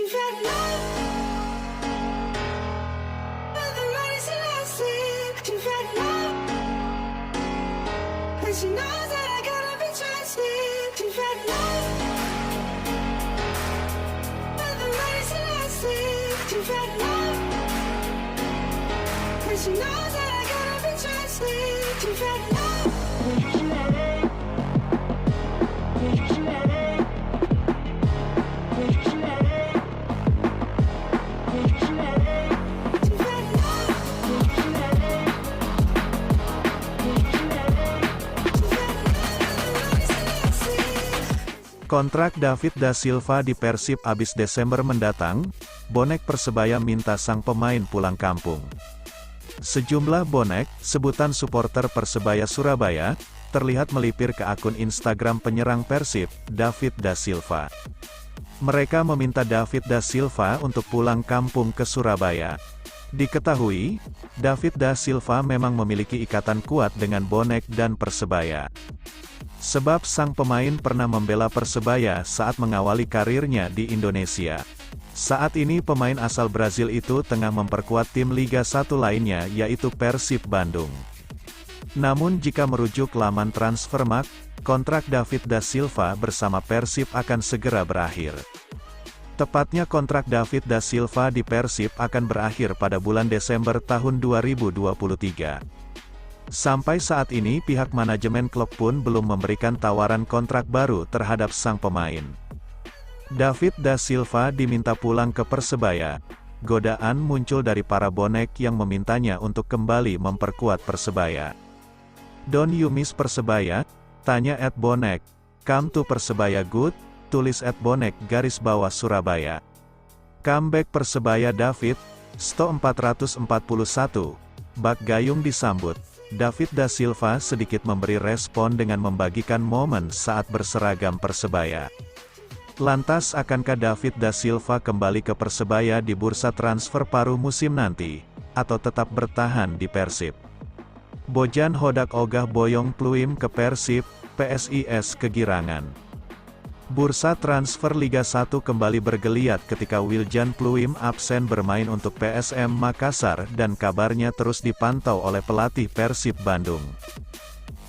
You've had enough of the money's elastic. You've had enough, and she knows that I gotta be trusted. You've had enough of the money's elastic. You've had enough, and she knows that I gotta be trusted. You've had enough. Kontrak David da Silva di Persib habis Desember mendatang, bonek Persebaya minta sang pemain pulang kampung. Sejumlah bonek, sebutan supporter Persebaya Surabaya, terlihat melipir ke akun Instagram penyerang Persib, David da Silva. Mereka meminta David da Silva untuk pulang kampung ke Surabaya. Diketahui, David da Silva memang memiliki ikatan kuat dengan bonek dan Persebaya. Sebab sang pemain pernah membela Persebaya saat mengawali karirnya di Indonesia. Saat ini pemain asal Brazil itu tengah memperkuat tim Liga 1 lainnya yaitu Persib Bandung. Namun jika merujuk laman Transfermarkt, kontrak David da Silva bersama Persib akan segera berakhir. Tepatnya kontrak David da Silva di Persib akan berakhir pada bulan Desember tahun 2023. Sampai saat ini pihak manajemen klub pun belum memberikan tawaran kontrak baru terhadap sang pemain. David da Silva diminta pulang ke Persebaya. Godaan muncul dari para bonek yang memintanya untuk kembali memperkuat Persebaya. "Don't you miss Persebaya?" tanya @bonek. "Come to Persebaya good?" tulis @bonek_Surabaya. Comeback Persebaya David, Sto 441, bak gayung disambut. David da Silva sedikit memberi respon dengan membagikan momen saat berseragam Persebaya. Lantas akankah David da Silva kembali ke Persebaya di bursa transfer paruh musim nanti, atau tetap bertahan di Persib? Bojan Hodak ogah boyong Pluim ke Persib, PSIS kegirangan. Bursa transfer Liga 1 kembali bergeliat ketika Wiljan Pluim absen bermain untuk PSM Makassar dan kabarnya terus dipantau oleh pelatih Persib Bandung.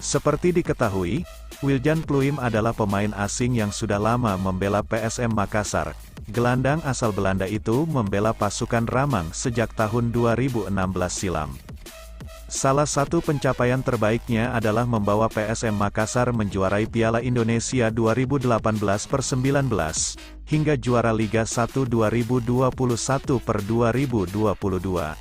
Seperti diketahui, Wiljan Pluim adalah pemain asing yang sudah lama membela PSM Makassar. Gelandang asal Belanda itu membela pasukan Ramang sejak tahun 2016 silam. Salah satu pencapaian terbaiknya adalah membawa PSM Makassar menjuarai Piala Indonesia 2018/19, hingga juara Liga 1 2021/2022.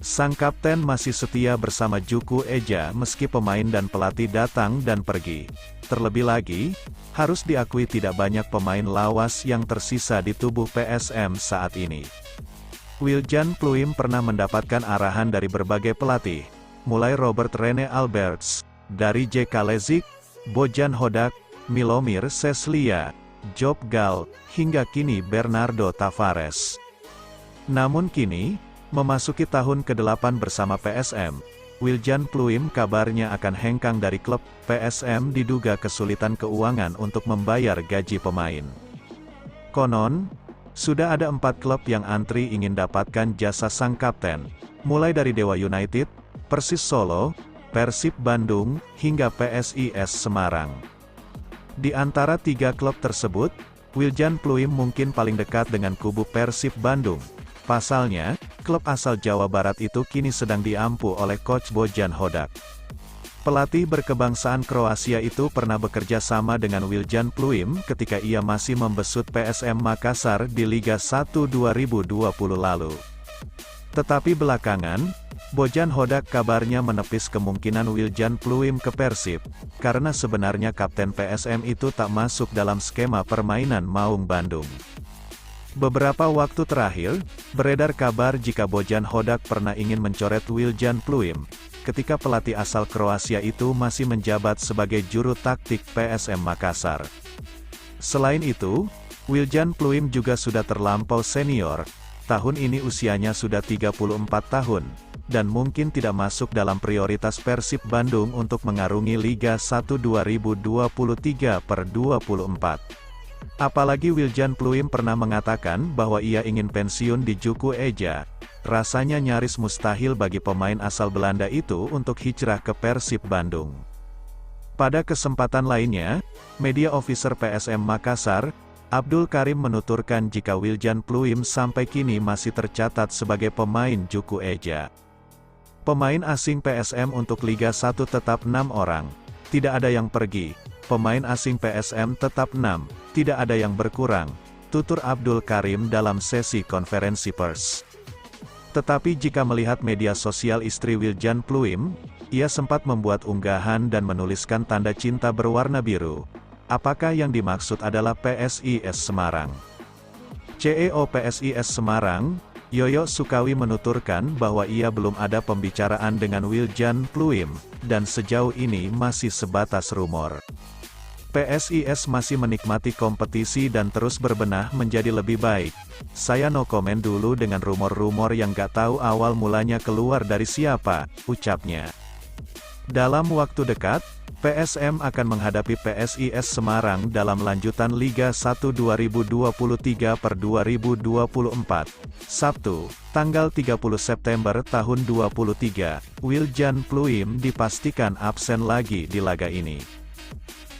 Sang kapten masih setia bersama Juku Eja meski pemain dan pelatih datang dan pergi. Terlebih lagi, harus diakui tidak banyak pemain lawas yang tersisa di tubuh PSM saat ini. Wiljan Pluim pernah mendapatkan arahan dari berbagai pelatih, mulai Robert Rene Alberts, dari J. Kalezik, Bojan Hodak, Milomir Seslia, Job Gal, hingga kini Bernardo Tavares. Namun kini, memasuki tahun ke-8 bersama PSM, Wiljan Pluim kabarnya akan hengkang dari klub. PSM diduga kesulitan keuangan untuk membayar gaji pemain. Konon, sudah ada 4 klub yang antri ingin dapatkan jasa sang kapten, mulai dari Dewa United, Persis Solo, Persib Bandung, hingga PSIS Semarang. Di antara 3 klub tersebut, Wiljan Pluim mungkin paling dekat dengan kubu Persib Bandung. Pasalnya, klub asal Jawa Barat itu kini sedang diampu oleh coach Bojan Hodak. Pelatih berkebangsaan Kroasia itu pernah bekerja sama dengan Wiljan Pluim ketika ia masih membesut PSM Makassar di Liga 1 2020 lalu. Tetapi belakangan, Bojan Hodak kabarnya menepis kemungkinan Wiljan Pluim ke Persib, karena sebenarnya kapten PSM itu tak masuk dalam skema permainan Maung Bandung. Beberapa waktu terakhir, beredar kabar jika Bojan Hodak pernah ingin mencoret Wiljan Pluim, ketika pelatih asal Kroasia itu masih menjabat sebagai juru taktik PSM Makassar. Selain itu, Wiljan Pluim juga sudah terlampau senior, tahun ini usianya sudah 34 tahun, dan mungkin tidak masuk dalam prioritas Persib Bandung untuk mengarungi Liga 1 2023/24. Apalagi Wiljan Pluim pernah mengatakan bahwa ia ingin pensiun di Juku Eja. Rasanya nyaris mustahil bagi pemain asal Belanda itu untuk hijrah ke Persib Bandung. Pada kesempatan lainnya, media officer PSM Makassar, Abdul Karim menuturkan jika Wiljan Pluim sampai kini masih tercatat sebagai pemain Juku Eja. Pemain asing PSM untuk Liga 1 tetap 6 orang. Tidak ada yang pergi. Pemain asing PSM tetap 6, tidak ada yang berkurang, tutur Abdul Karim dalam sesi konferensi pers. Tetapi jika melihat media sosial istri Wiljan Pluim, ia sempat membuat unggahan dan menuliskan tanda cinta berwarna biru. Apakah yang dimaksud adalah PSIS Semarang? CEO PSIS Semarang, Yoyo Sukawi menuturkan bahwa ia belum ada pembicaraan dengan Wiljan Pluim, dan sejauh ini masih sebatas rumor. PSIS masih menikmati kompetisi dan terus berbenah menjadi lebih baik. Saya no komen dulu dengan rumor-rumor yang gak tahu awal mulanya keluar dari siapa, ucapnya. Dalam waktu dekat, PSM akan menghadapi PSIS Semarang dalam lanjutan Liga 1 2023 per 2024. Sabtu, tanggal 30 September tahun 2023, Wiljan Pluim dipastikan absen lagi di laga ini.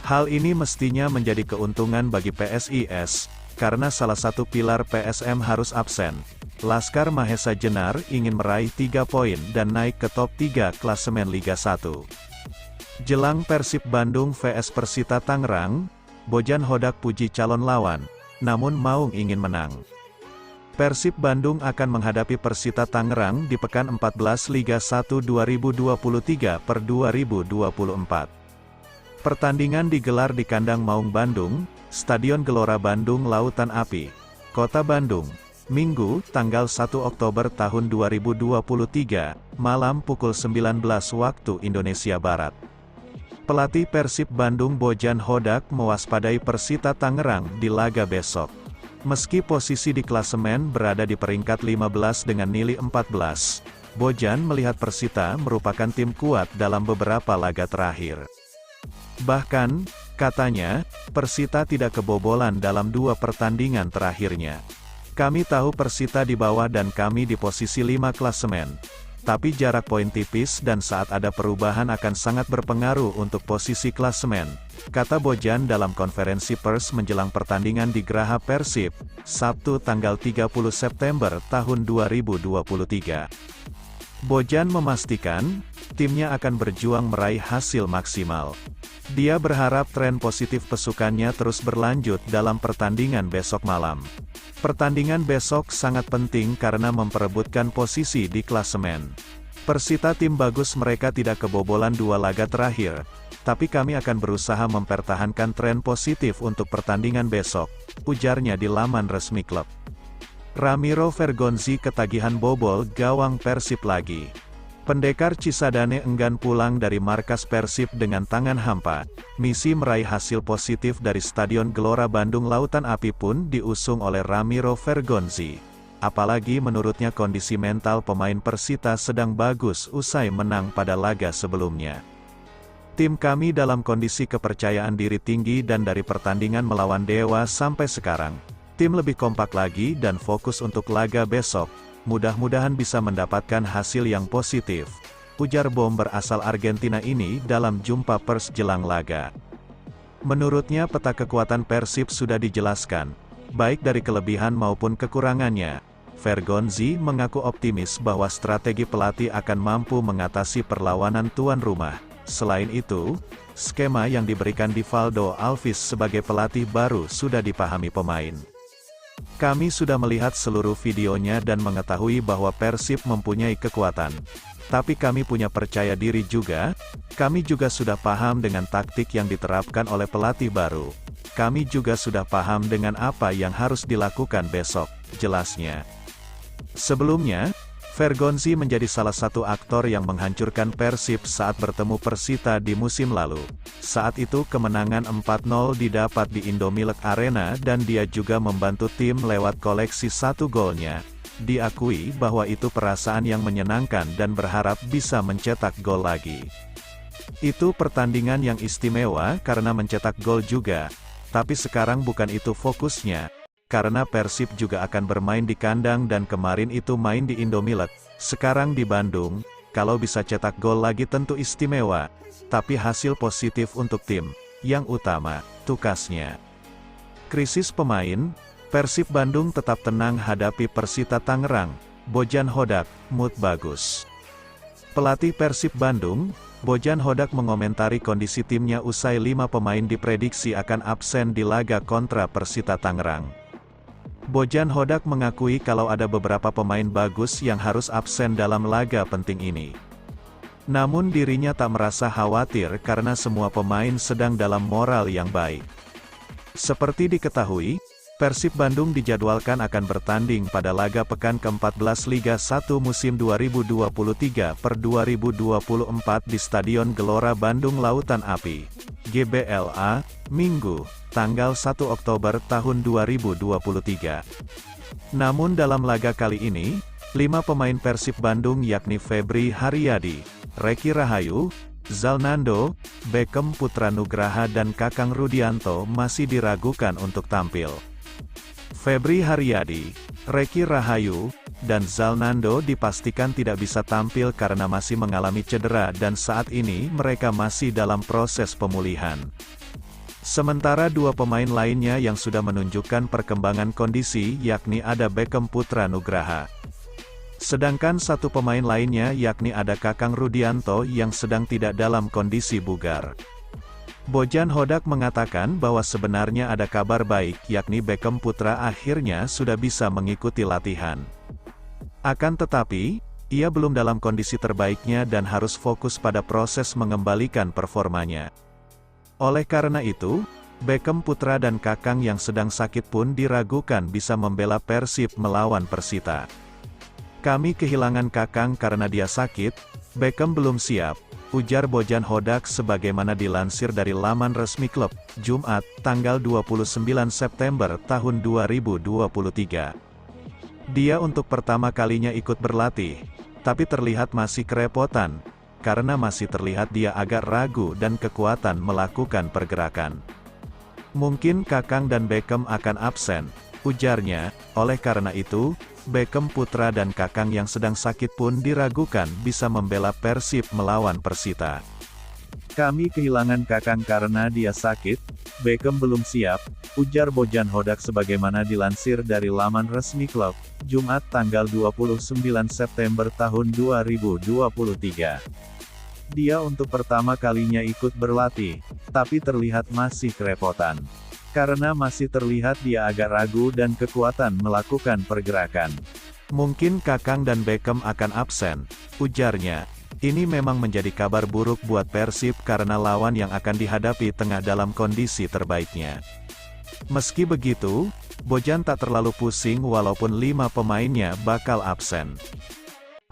Hal ini mestinya menjadi keuntungan bagi PSIS, karena salah satu pilar PSM harus absen. Laskar Mahesa Jenar ingin meraih 3 poin dan naik ke top 3 klasemen Liga 1. Jelang Persib Bandung vs Persita Tangerang, Bojan Hodak puji calon lawan, namun Maung ingin menang. Persib Bandung akan menghadapi Persita Tangerang di pekan 14 Liga 1 2023 per 2024. Pertandingan digelar di kandang Maung Bandung, Stadion Gelora Bandung Lautan Api, Kota Bandung, Minggu, tanggal 1 Oktober tahun 2023, malam pukul 19 waktu Indonesia Barat. Pelatih Persib Bandung Bojan Hodak mewaspadai Persita Tangerang di laga besok. Meski posisi di klasemen berada di peringkat 15 dengan nilai 14, Bojan melihat Persita merupakan tim kuat dalam beberapa laga terakhir. Bahkan, katanya, Persita tidak kebobolan dalam 2 pertandingan terakhirnya. Kami tahu Persita di bawah dan kami di posisi 5 klasemen. Tapi jarak poin tipis dan saat ada perubahan akan sangat berpengaruh untuk posisi klasemen, kata Bojan dalam konferensi pers menjelang pertandingan di Graha Persib, Sabtu tanggal 30 September tahun 2023. Bojan memastikan, timnya akan berjuang meraih hasil maksimal. Dia berharap tren positif pasukannya terus berlanjut dalam pertandingan besok malam. Pertandingan besok sangat penting karena memperebutkan posisi di klasemen. Persita tim bagus, mereka tidak kebobolan 2 laga terakhir, tapi kami akan berusaha mempertahankan tren positif untuk pertandingan besok, ujarnya di laman resmi klub. Ramiro Vergonzi ketagihan bobol gawang Persib lagi. Pendekar Cisadane enggan pulang dari markas Persib dengan tangan hampa. Misi meraih hasil positif dari Stadion Gelora Bandung Lautan Api pun diusung oleh Ramiro Vergonzi. Apalagi menurutnya kondisi mental pemain Persita sedang bagus usai menang pada laga sebelumnya. Tim kami dalam kondisi kepercayaan diri tinggi dan dari pertandingan melawan Dewa sampai sekarang, tim lebih kompak lagi dan fokus untuk laga besok. Mudah-mudahan bisa mendapatkan hasil yang positif, ujar bomber asal Argentina ini dalam jumpa pers jelang laga. Menurutnya peta kekuatan Persib sudah dijelaskan, baik dari kelebihan maupun kekurangannya. Vergonzi mengaku optimis bahwa strategi pelatih akan mampu mengatasi perlawanan tuan rumah. Selain itu, skema yang diberikan Divaldo Alves sebagai pelatih baru sudah dipahami pemain. Kami sudah melihat seluruh videonya dan mengetahui bahwa Persib mempunyai kekuatan. Tapi kami punya percaya diri juga, kami juga sudah paham dengan taktik yang diterapkan oleh pelatih baru. Kami juga sudah paham dengan apa yang harus dilakukan besok, jelasnya. Sebelumnya, Vergonzi menjadi salah satu aktor yang menghancurkan Persib saat bertemu Persita di musim lalu. Saat itu kemenangan 4-0 didapat di Indomilk Arena dan dia juga membantu tim lewat koleksi 1 golnya. Diakui bahwa itu perasaan yang menyenangkan dan berharap bisa mencetak gol lagi. Itu pertandingan yang istimewa karena mencetak gol juga. Tapi sekarang bukan itu fokusnya, karena Persib juga akan bermain di kandang dan kemarin itu main di Indomilek, sekarang di Bandung. Kalau bisa cetak gol lagi tentu istimewa, tapi hasil positif untuk tim, yang utama, tukasnya. Krisis pemain, Persib Bandung tetap tenang hadapi Persita Tangerang, Bojan Hodak, mood bagus. Pelatih Persib Bandung, Bojan Hodak mengomentari kondisi timnya usai 5 pemain diprediksi akan absen di laga kontra Persita Tangerang. Bojan Hodak mengakui kalau ada beberapa pemain bagus yang harus absen dalam laga penting ini. Namun dirinya tak merasa khawatir karena semua pemain sedang dalam moral yang baik. Seperti diketahui, Persib Bandung dijadwalkan akan bertanding pada laga pekan ke-14 Liga 1 musim 2023/2024 di Stadion Gelora Bandung Lautan Api, GBLA, Minggu, tanggal 1 Oktober tahun 2023. Namun dalam laga kali ini, 5 pemain Persib Bandung yakni Febri Haryadi, Reki Rahayu, Zalnando, Beckham Putra Nugraha dan Kakang Rudianto masih diragukan untuk tampil. Febri Haryadi, Reki Rahayu, dan Zalnando dipastikan tidak bisa tampil karena masih mengalami cedera dan saat ini mereka masih dalam proses pemulihan. Sementara 2 pemain lainnya yang sudah menunjukkan perkembangan kondisi yakni ada Beckham Putra Nugraha. Sedangkan 1 pemain lainnya yakni ada Kakang Rudianto yang sedang tidak dalam kondisi bugar. Bojan Hodak mengatakan bahwa sebenarnya ada kabar baik yakni Beckham Putra akhirnya sudah bisa mengikuti latihan. Akan tetapi, ia belum dalam kondisi terbaiknya dan harus fokus pada proses mengembalikan performanya. Oleh karena itu, Beckham Putra dan Kakang yang sedang sakit pun diragukan bisa membela Persib melawan Persita. Kami kehilangan Kakang karena dia sakit, Beckham belum siap, ujar Bojan Hodak sebagaimana dilansir dari laman resmi klub, Jumat, tanggal 29 September tahun 2023. Dia untuk pertama kalinya ikut berlatih, tapi terlihat masih kerepotan, karena masih terlihat dia agak ragu dan kekuatan melakukan pergerakan. Mungkin Kakang dan Beckham akan absen, ujarnya, oleh karena itu, Beckham Putra dan Kakang yang sedang sakit pun diragukan bisa membela Persib melawan Persita. Kami kehilangan Kakang karena dia sakit, Beckham belum siap, ujar Bojan Hodak sebagaimana dilansir dari laman resmi klub, Jumat tanggal 29 September tahun 2023. Dia untuk pertama kalinya ikut berlatih, tapi terlihat masih kerepotan. Karena masih terlihat dia agak ragu dan kekuatan melakukan pergerakan. Mungkin Kakang dan Beckham akan absen, ujarnya. Ini memang menjadi kabar buruk buat Persib karena lawan yang akan dihadapi tengah dalam kondisi terbaiknya. Meski begitu, Bojan tak terlalu pusing walaupun 5 pemainnya bakal absen.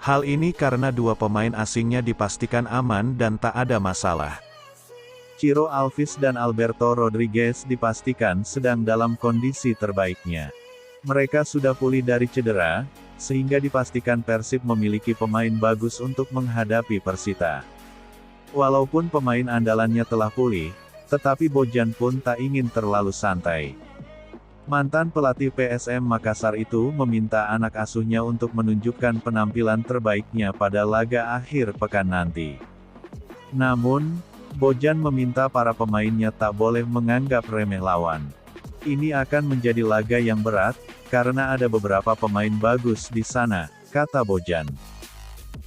Hal ini karena 2 pemain asingnya dipastikan aman dan tak ada masalah. Ciro Alves dan Alberto Rodriguez dipastikan sedang dalam kondisi terbaiknya. Mereka sudah pulih dari cedera, sehingga dipastikan Persib memiliki pemain bagus untuk menghadapi Persita. Walaupun pemain andalannya telah pulih, tetapi Bojan pun tak ingin terlalu santai. Mantan pelatih PSM Makassar itu meminta anak asuhnya untuk menunjukkan penampilan terbaiknya pada laga akhir pekan nanti. Namun, Bojan meminta para pemainnya tak boleh menganggap remeh lawan. Ini akan menjadi laga yang berat, karena ada beberapa pemain bagus di sana, kata Bojan.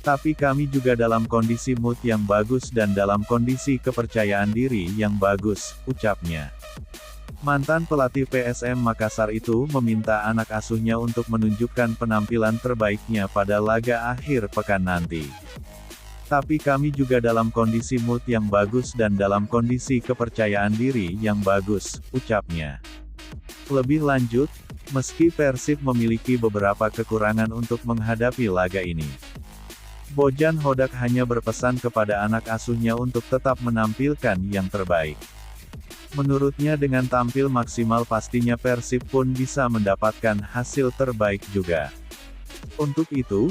Tapi kami juga dalam kondisi mood yang bagus dan dalam kondisi kepercayaan diri yang bagus, ucapnya. Mantan pelatih PSM Makassar itu meminta anak asuhnya untuk menunjukkan penampilan terbaiknya pada laga akhir pekan nanti. Tapi kami juga dalam kondisi mood yang bagus dan dalam kondisi kepercayaan diri yang bagus, ucapnya. Lebih lanjut, meski Persib memiliki beberapa kekurangan untuk menghadapi laga ini, Bojan Hodak hanya berpesan kepada anak asuhnya untuk tetap menampilkan yang terbaik. Menurutnya dengan tampil maksimal pastinya Persib pun bisa mendapatkan hasil terbaik juga. Untuk itu,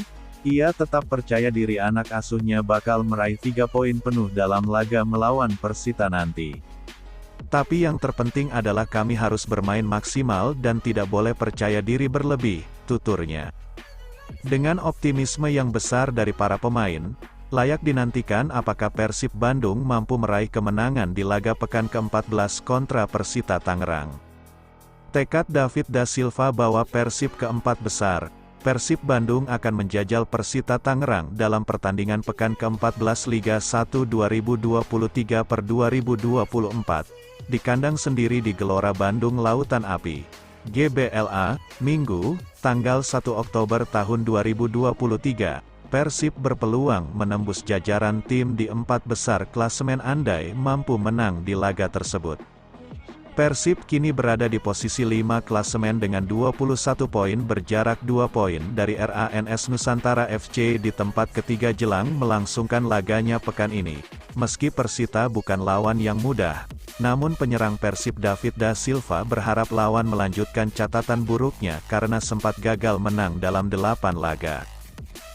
ia tetap percaya diri anak asuhnya bakal meraih 3 poin penuh dalam laga melawan Persita nanti. Tapi yang terpenting adalah kami harus bermain maksimal dan tidak boleh percaya diri berlebih, tuturnya. Dengan optimisme yang besar dari para pemain, layak dinantikan apakah Persib Bandung mampu meraih kemenangan di laga pekan ke-14 kontra Persita Tangerang. Tekad David da Silva bawa Persib ke 4 besar. Persib Bandung akan menjajal Persita Tangerang dalam pertandingan pekan ke-14 Liga 1 2023/2024, di kandang sendiri di Gelora Bandung Lautan Api, GBLA, Minggu, tanggal 1 Oktober tahun 2023. Persib berpeluang menembus jajaran tim di 4 besar klasemen andai mampu menang di laga tersebut. Persib kini berada di posisi 5 klasemen dengan 21 poin berjarak 2 poin dari RANS Nusantara FC di tempat ketiga jelang melangsungkan laganya pekan ini. Meski Persita bukan lawan yang mudah, namun penyerang Persib David da Silva berharap lawan melanjutkan catatan buruknya karena sempat gagal menang dalam 8 laga.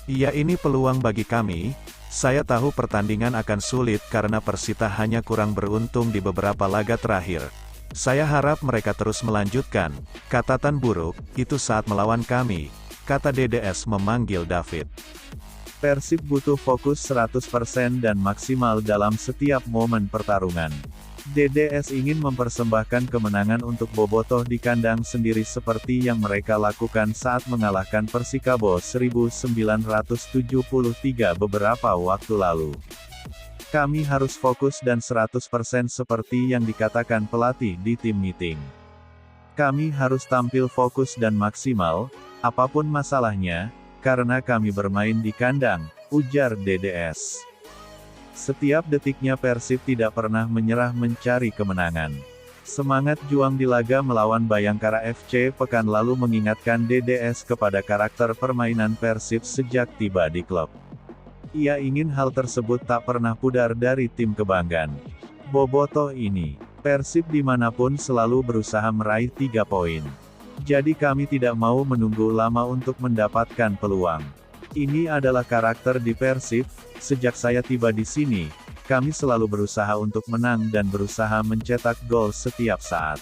"Ya, ini peluang bagi kami. Saya tahu pertandingan akan sulit karena Persita hanya kurang beruntung di beberapa laga terakhir. Saya harap mereka terus melanjutkan. Catatan buruk, itu saat melawan kami," kata DDS memanggil David. Persib butuh fokus 100% dan maksimal dalam setiap momen pertarungan. DDS ingin mempersembahkan kemenangan untuk Bobotoh di kandang sendiri seperti yang mereka lakukan saat mengalahkan Persikabo 1973 beberapa waktu lalu. "Kami harus fokus dan 100% seperti yang dikatakan pelatih di tim meeting. Kami harus tampil fokus dan maksimal, apapun masalahnya, karena kami bermain di kandang," ujar DDS. Setiap detiknya Persib tidak pernah menyerah mencari kemenangan. Semangat juang di laga melawan Bayangkara FC pekan lalu mengingatkan DDS kepada karakter permainan Persib sejak tiba di klub. Ia ingin hal tersebut tak pernah pudar dari tim kebanggaan Bobotoh ini. Persib dimanapun selalu berusaha meraih 3 poin. Jadi kami tidak mau menunggu lama untuk mendapatkan peluang. Ini adalah karakter di Persib. Sejak saya tiba di sini, kami selalu berusaha untuk menang dan berusaha mencetak gol setiap saat.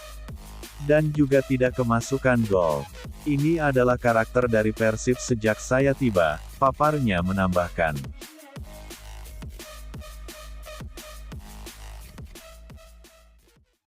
Dan juga tidak kemasukan gol. Ini adalah karakter dari Persib sejak saya tiba, paparnya menambahkan.